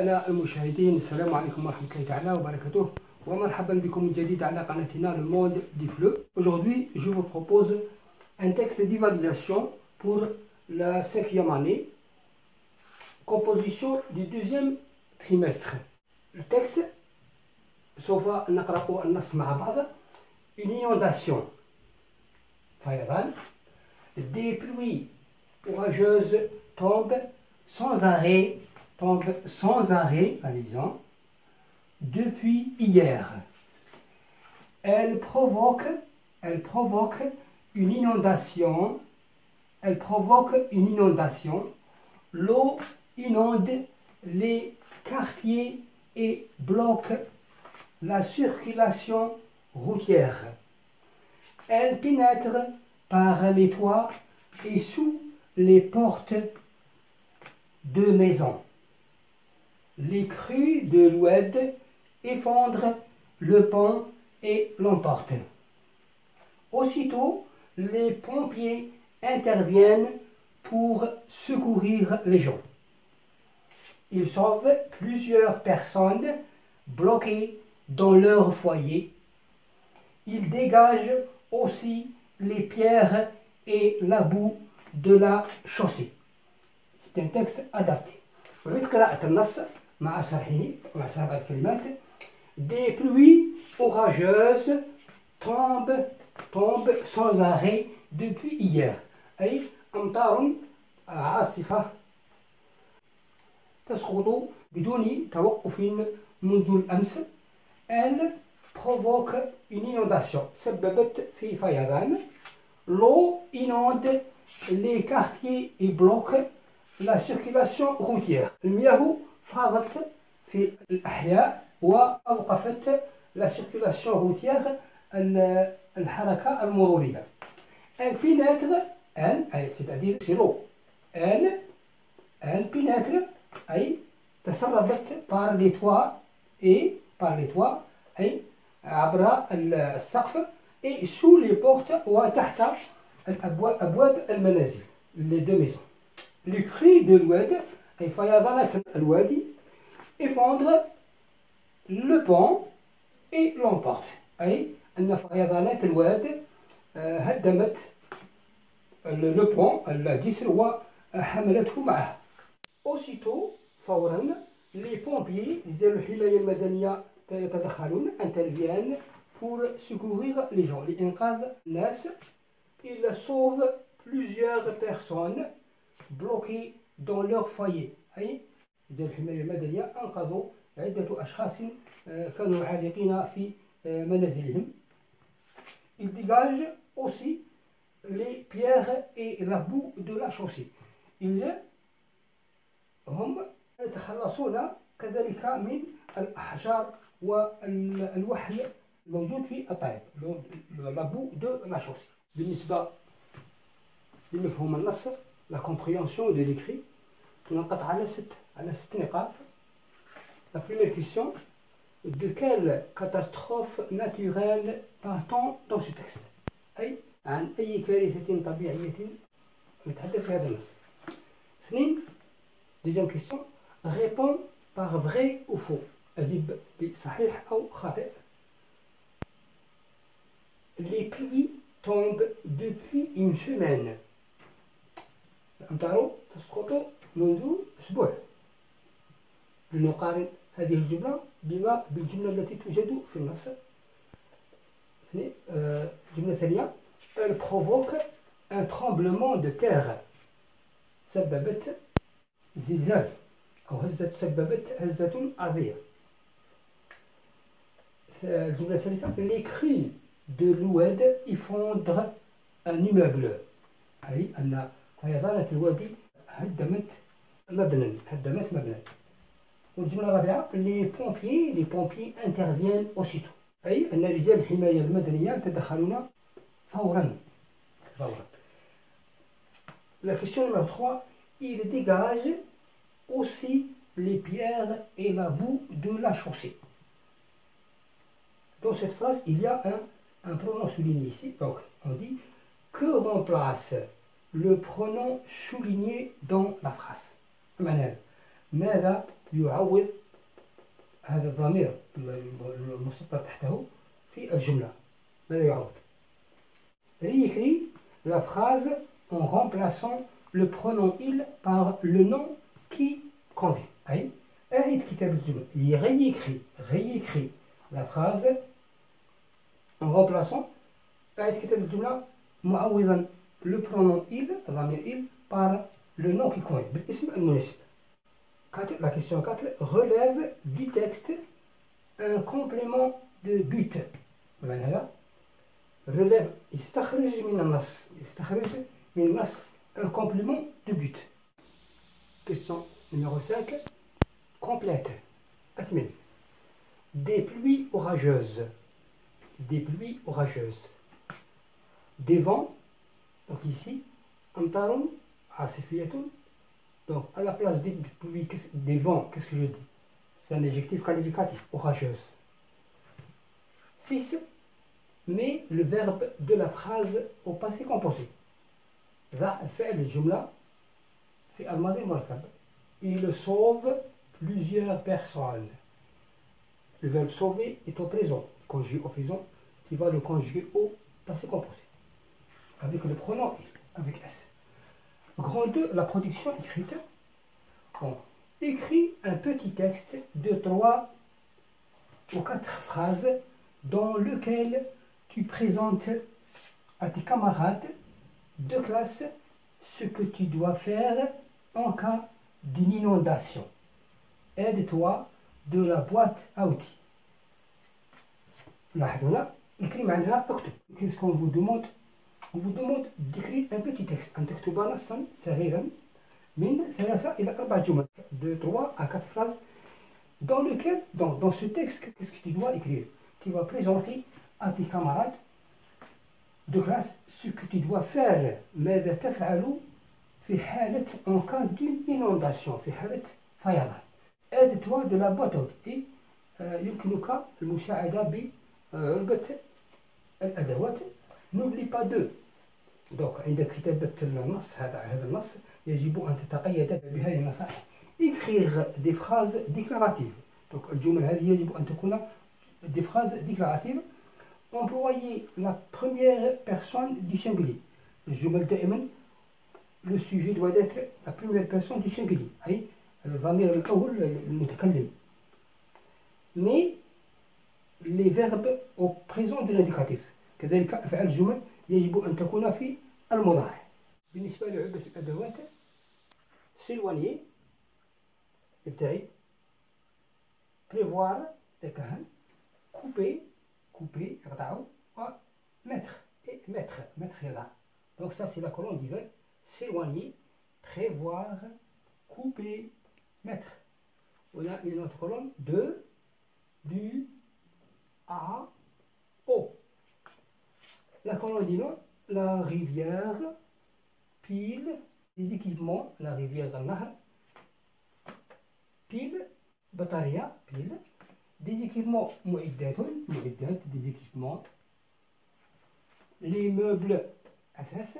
أعزائنا المشاهدين، السلام عليكم ورحمة الله تعالى وبركاته ومرحبا بكم من جديد على قناتنا Le Monde du Fleu. Aujourd'hui, je vous propose un texte d'évaluation pour la 5e année, composition du 2e trimestre. Le texte, سوف نقرأ النص مع بعض. Une inondation, فيضان. Des pluies orageuses tombent sans arrêt, allez-y, depuis hier. Elle provoque une inondation. L'eau inonde les quartiers et bloque la circulation routière. Elle pénètre par les toits et sous les portes de maisons. Les crues de l'Oued effondrent le pont et l'emportent. Aussitôt, les pompiers interviennent pour secourir les gens. Ils sauvent plusieurs personnes bloquées dans leur foyer. Ils dégagent aussi les pierres et la boue de la chaussée. C'est un texte adapté. أريد قراءة النص مع شرح بعض الكلمات. Des pluies orageuses tombent sans arrêt depuis hier. أي أمطار عاصفة تسقط بدون توقف منذ الأمس. Elle provoque une inondation. سببت في فيضان. L'eau inonde les quartiers et bloque la circulation routière. المياه فاضت في الأحياء وأوقفت la circulation routière, الحركة المرورية. Elle pénètre, c'est-à-dire c'est l'eau. Elle pénètre أي تسربت par les toits أي عبر السقف et sous les portes وتحت أبواب المنازل, les deux maisons. Les crues de l'Oued أي فيضانات الوادي effondrent le pont et l'emportent. أي أن فيضانات الواد هدمت le pont, الجسر وحملته معها. Aussitôt, فورا, les pompiers, الحماية المدنية يتدخلون, interviennent pour secourir les gens, لإنقاذ الناس. Ils sauvent plusieurs personnes bloquées dans leur foyer. أي الحماية المدنية أنقذوا عدة أشخاص كانوا عالقين في منازلهم. Ils dégagent aussi les pierres et la boue de la chaussée. هم يتخلصون كذلك من الأحجار والوحل الموجود في الطريق. la boue de la chaussée. بالنسبة لمفهوم النص, la compréhension de l'écrit, تنقط على ست نقاط. La première question: de quelle catastrophe naturelle parle-t-on dans ce texte؟ أي عن أي كارثة طبيعية نتحدث في هذا النص. اثنين, deuxième question: réponds par vrai ou faux. أجب بصحيح أو خاطئ. Les pluies tombent depuis une semaine. الأمطار تسقط منذ أسبوع. لنقارن هذه الجملة بالجملة التي توجد في النص. الجملة الثانية: elle provoque un tremblement de terre. سببت زلزال أو سببت هزة أرضية. الجملة الثالثة: les crues de l'Oued effondrent un immeuble. أي أن فيضانات الوادي هدمت مبنى. والجملة الرابعة: les pompiers interviennent aussitôt. أي أن رجال الحماية المدنية يتدخلون فورا. La question numéro 3: il dégage aussi les pierres et la boue de la chaussée. Dans cette phrase, il y a un pronom souligné ici. Donc, on dit que remplace le pronom souligné dans la phrase. ماذا يعوض هذا الضمير المسطر تحته في الجملة. ماذا يعوض؟ réécrit la phrase en remplaçant le pronom il par le nom qui convient. أي أعيد كتابة الجملة. réécrit la phrase en remplaçant أعيد كتابة الجملة معوضا le pronom il ضمير il par le nom qui convient بالاسم المناسب. La question 4 relève du texte un complément de but. بمعنى هذا relève يستخرج من النص un complément de but. Question numéro 5 complète. أكمل. Des pluies orageuses. Des vents. Donc ici أمطار عاصفية. Donc à la place des pluies, des vents, qu'est-ce que je dis? C'est un adjectif qualificatif, orageuse. 6. Mais le verbe de la phrase au passé composé. ذا الفعل الجملة في الماضي المركب. Il sauve plusieurs personnes. Le verbe sauver est au présent. Conjugué au présent, tu vas le conjuguer au passé composé. Avec le pronom avec S. Grand 2, la production écrite. Bon. Écris un petit texte de 3 ou 4 phrases dans lequel tu présentes à tes camarades de classe ce que tu dois faire en cas d'une inondation. Aide-toi de la boîte à outils. لاحظوا هنا الكلمة عندها اكتب. Qu'est-ce qu'on vous demande? On vous demande d'écrire un petit texte. أن تكتب نصا صغيرا من 3 إلى 4 جمل de 3 à 4 phrases dans lequel, dans ce texte, qu'est-ce que tu dois écrire? Tu vas présenter à tes camarades de classe ce que tu dois faire. ماذا تفعل في حالة en cas d'une inondation في حالة فيضان. aide-toi de la boîte à outils. يمكنك المساعدة بعلبة الأدوات. n'oublie pas de. donc عند كتابة النص هذا النص يجب أن تتقيد بهذه النصائح. écrire des phrases déclaratives. donc الجمل هذه يجب أن تكون des phrases déclaratives. employer la première personne du singulier. الجمل دائما le sujet doit être la première personne du singulier أي الضمير الأول المتكلم. mais les verbes au présent de l'indicatif. كذلك أفعال الجمل يجب أن تكون في المضارع. بالنسبة لعدة الأدوات s'éloigner ابتعد. prévoir تكهن. couper يقطع. mettre يضع. donc ça c'est la colonne du verbe s'éloigner, prévoir, couper, mettre. On a une autre colonne de, du, à, au. La colonne dit non, la rivière, pile, les équipements, la rivière Nahar, pile, bataria, pile, des équipements mu'iddat, des équipements, les meubles, asas,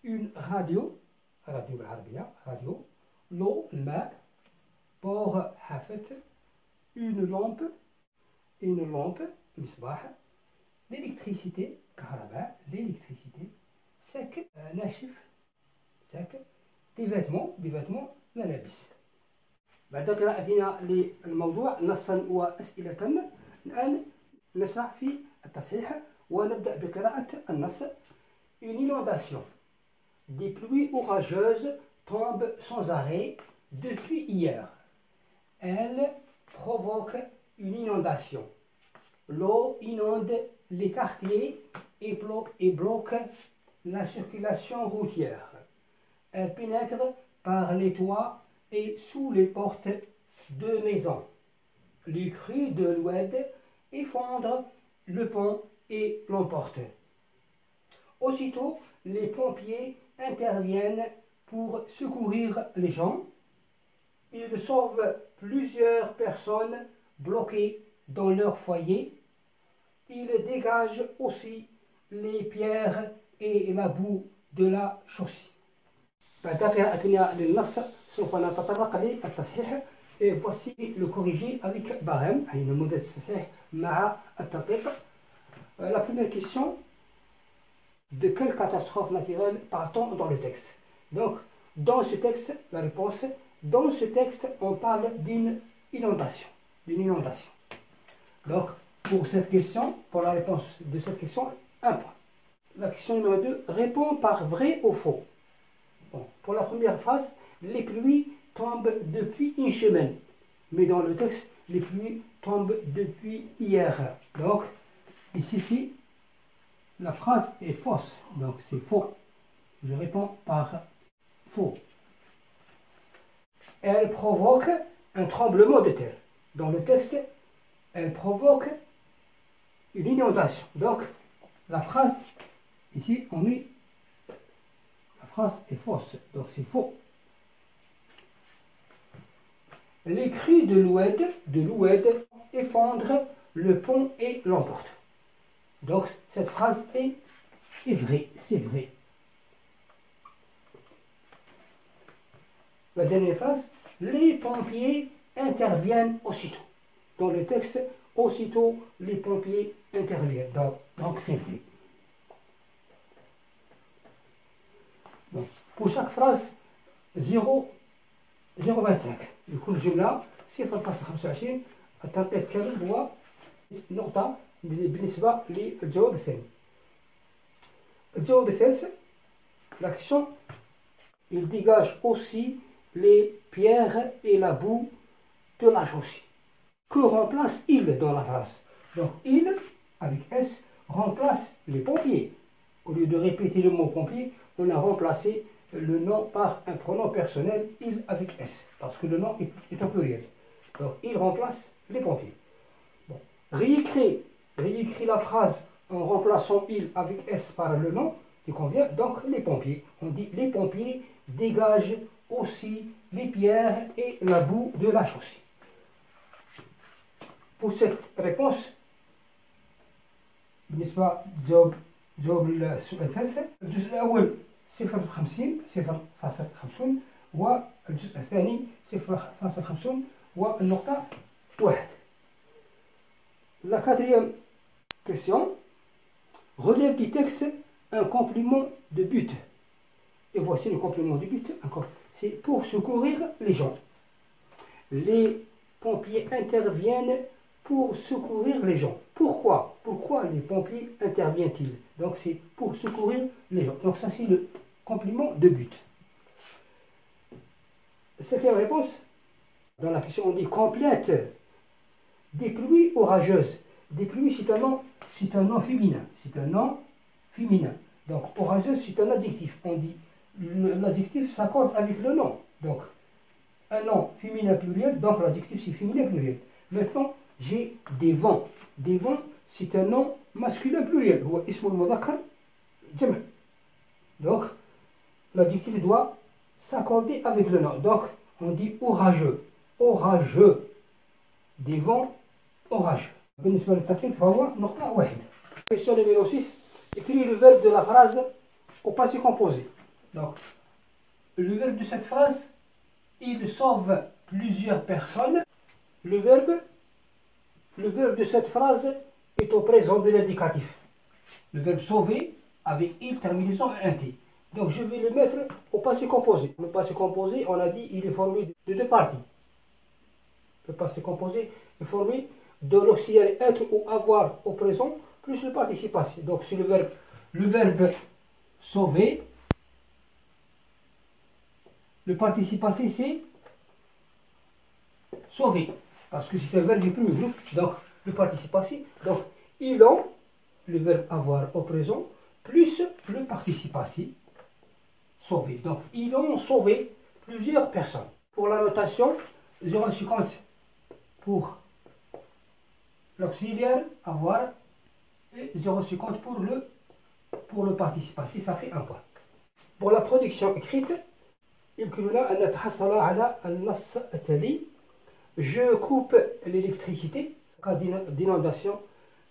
une radio بالعربية, radio, l'eau, الماء, port, حافة, une lampe, مصباح, l'électricité, كهرباء, l'électricité, سك, ناشف, سك, des vêtements, ملابس. بعد قراءتنا للموضوع نصا وأسئلة الآن نشرح في التصحيح ونبدأ بقراءة النص. Une inondation. Des pluies orageuses tombent sans arrêt depuis hier. Elles provoquent une inondation. L'eau inonde les quartiers et bloque la circulation routière. Elle pénètre par les toits et sous les portes de maisons. Les crues de l'Oued effondrent le pont et l'emportent. Aussitôt, les pompiers interviennent pour secourir les gens. Ils sauvent plusieurs personnes bloquées dans leur foyer. Ils dégagent aussi les pierres et la boue de la chaussée. بعد قراءتنا للنص سوف نتطرق للتصحيح. Et voici le corrigé avec barème, une modèle مع التدقيق. La première question, de quelle catastrophe naturelle parle-t-on dans le texte? Donc, dans ce texte, la réponse, dans ce texte, on parle d'une inondation. Donc, pour cette question, pour la réponse de cette question, un point. La question numéro 2, réponds par vrai ou faux. Bon, pour la première phrase, les pluies tombent depuis une semaine. Mais dans le texte, les pluies tombent depuis hier. Donc, ici, la phrase est fausse. Donc, c'est faux. Je réponds par faux. Elle provoque un tremblement de terre. Dans le texte, elle provoque une inondation. Donc, la phrase, ici, on met, la phrase est fausse. Donc, c'est faux. Les cris de l'Oued effondrent le pont et l'emportent. Donc, cette phrase est vraie, c'est vrai. La dernière phrase, les pompiers interviennent aussitôt. Dans le texte, aussitôt, les pompiers interviennent. Donc c'est vrai. Bon. Pour chaque phrase, 0,25. لكل جملة 0.25 التنقيط كامل هو نقطة بالنسبة للجواب الثاني. الجواب الثالث، la question, il dégage aussi les pierres et la boue de la chaussée. Que remplace-il dans la phrase? Donc, il, avec S, remplace les pompiers. Au lieu de répéter le mot pompier, on a remplacé le nom par un pronom personnel, il avec S, parce que le nom est au pluriel. Donc, il remplace les pompiers. Bon. Réécrit la phrase en remplaçant il avec S par le nom qui convient, donc les pompiers. On dit les pompiers dégagent aussi les pierres et la boue de la chaussée. Pour cette réponse, بالنسبة جواب السؤال الثالث، الجزء الأول 0.50 والجزء الثاني 0.50 والنقطة 1. La quatrième question, relève du texte un complément de but. Et voici le complément du but. C'est pour secourir les gens. Les pompiers interviennent pour secourir les gens. Pourquoi les pompiers interviennent-ils? Donc c'est pour secourir les gens. Donc ça c'est le complément de but. Cinquième réponse. Dans la question on dit complète. Des pluies orageuses. Des pluies c'est un nom féminin. C'est un nom féminin. Donc orageuse c'est un adjectif. On dit l'adjectif s'accorde avec le nom. Donc un nom féminin pluriel, donc l'adjectif c'est féminin pluriel. Maintenant j'ai des vents. Des vents c'est un nom masculin pluriel. Donc l'adjectif doit s'accorder avec le nom. Donc on dit orageux. Orageux. Des vents orageux. بالنسبة للتقليد فهو نقطة واحدة. Question numéro 6. Écris le verbe de la phrase au passé composé. Donc, le verbe de cette phrase, il sauve plusieurs personnes. Le verbe de cette phrase est au présent de l'indicatif. Le verbe sauver avec il terminaison int. Donc, je vais le mettre au passé composé. Le passé composé, on a dit, il est formé de deux parties. Le passé composé est formé de l'auxiliaire être ou avoir au présent plus le participe passé. Donc c'est le verbe sauver. Le participe passé c'est sauver parce que c'est un verbe du premier groupe. Donc le participe passé. Donc ils ont le verbe avoir au présent plus le participe passé sauver. Donc ils ont sauvé plusieurs personnes. Pour la notation 0,50 pour l'auxiliaire avoir et 0,50 pour le participe passé, ça fait un point. Pour la production écrite, يمكننا أن نتحصل على النص التالي. Je coupe l'électricité. En cas d'inondation,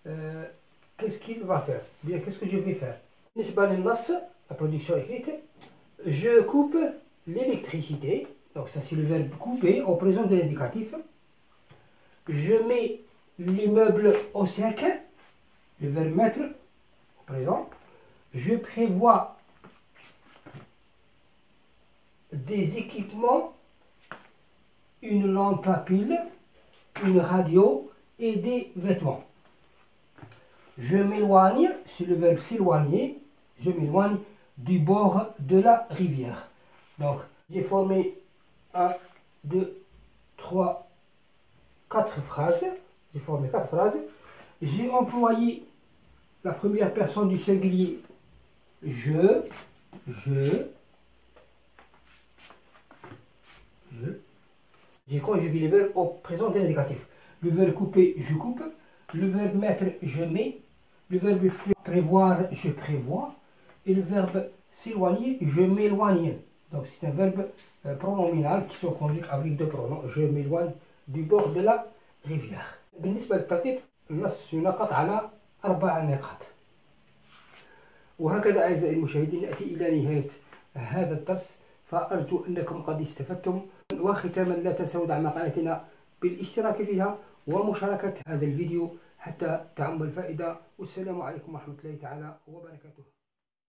qu'est-ce qu'il va faire? Bien, qu'est-ce que je vais faire? بالنسبة للنص, la production écrite, je coupe l'électricité. Donc ça c'est le verbe couper au présent de l'indicatif. Je mets l'immeuble au 5, le verbe mettre au présent. Je prévois des équipements, une lampe à pile, une radio et des vêtements. Je m'éloigne, c'est le verbe s'éloigner, je m'éloigne du bord de la rivière. Donc j'ai formé 1, 2, 3, 4 phrases. J'ai formé 4 phrases. J'ai employé la première personne du singulier je. J'ai conjugué le verbe au présent de l'indicatif. Le verbe couper, je coupe. Le verbe mettre, je mets. Le verbe prévoir, je prévois. Et le verbe s'éloigner, je m'éloigne. Donc c'est un verbe pronominal qui se conjugue avec deux pronoms. Je m'éloigne du bord de la rivière. بالنسبة للترتيب النص ينقط على 4 نقاط. وهكذا أعزائي المشاهدين نأتي إلى نهاية هذا الدرس، فأرجو أنكم قد استفدتم. وختاما لا تنسوا دعم قناتنا بالاشتراك فيها ومشاركة هذا الفيديو حتى تعم الفائدة. والسلام عليكم ورحمة الله تعالى وبركاته.